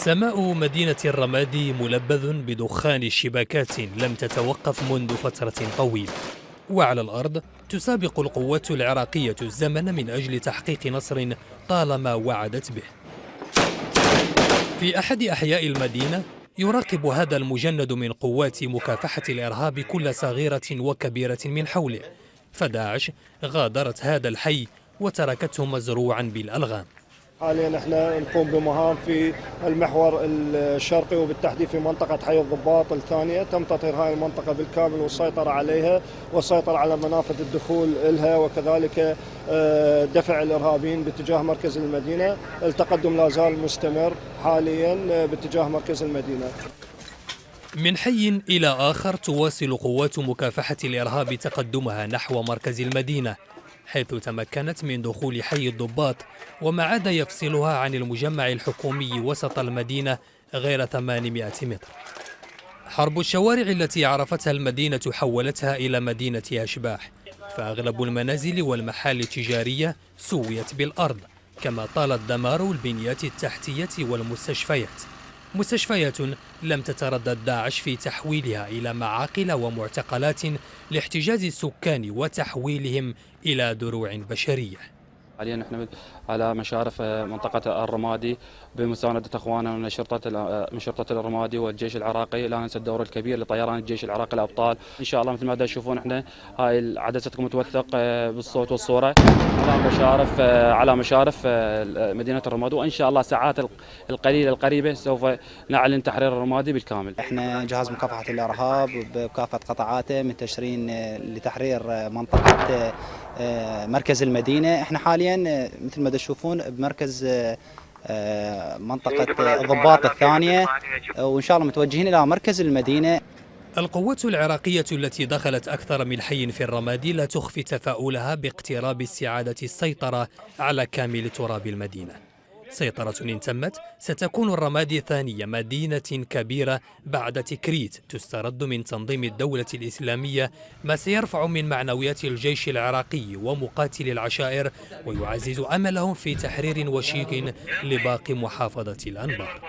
سماء مدينة الرمادي ملبذ بدخان الشباكات لم تتوقف منذ فترة طويلة، وعلى الأرض تسابق القوات العراقية الزمن من أجل تحقيق نصر طالما وعدت به. في أحد أحياء المدينة يراقب هذا المجند من قوات مكافحة الإرهاب كل صغيرة وكبيرة من حوله، فداعش غادرت هذا الحي وتركته مزروعا بالألغام. حاليا احنا نقوم بمهام في المحور الشرقي وبالتحديد في منطقة حي الضباط الثانية. تم تطهير هذه المنطقة بالكامل والسيطرة عليها والسيطرة على منافذ الدخول لها، وكذلك دفع الإرهابيين باتجاه مركز المدينة. التقدم لا زال مستمر حاليا باتجاه مركز المدينة. من حي إلى آخر تواصل قوات مكافحة الإرهاب تقدمها نحو مركز المدينة، حيث تمكنت من دخول حي الضباط وما عاد يفصلها عن المجمع الحكومي وسط المدينة غير 800 متر. حرب الشوارع التي عرفتها المدينة حولتها إلى مدينة أشباح، فأغلب المنازل والمحال التجارية سويت بالأرض، كما طال الدمار البنيات التحتية والمستشفيات. مستشفيات لم تتردد داعش في تحويلها إلى معاقل ومعتقلات لاحتجاز السكان وتحويلهم إلى دروع بشرية. حاليا نحن على مشارف منطقة الرمادي بمساندة اخواننا من شرطة الرمادي والجيش العراقي. لا ننسى الدور الكبير لطيران الجيش العراقي الابطال. ان شاء الله مثل ما تشوفون احنا هاي عدستكم متوثق بالصوت والصورة على مشارف مدينة الرمادي، وان شاء الله ساعات القليلة القريبة سوف نعلن تحرير الرمادي بالكامل. احنا جهاز مكافحة الارهاب بكافة قطاعاته منتشرين لتحرير منطقة مركز المدينة. احنا حاليا مثل ما تشوفون بمركز منطقة الضباط الثانية، وإن شاء الله متوجهين إلى مركز المدينة. القوات العراقية التي دخلت أكثر من حي في الرمادي لا تخفي تفاؤلها باقتراب استعادة السيطرة على كامل تراب المدينة. سيطرة إن تمت ستكون الرمادي ثانية مدينة كبيرة بعد تكريت تسترد من تنظيم الدولة الإسلامية، ما سيرفع من معنويات الجيش العراقي ومقاتل العشائر ويعزز أملهم في تحرير وشيك لباقي محافظة الأنبار.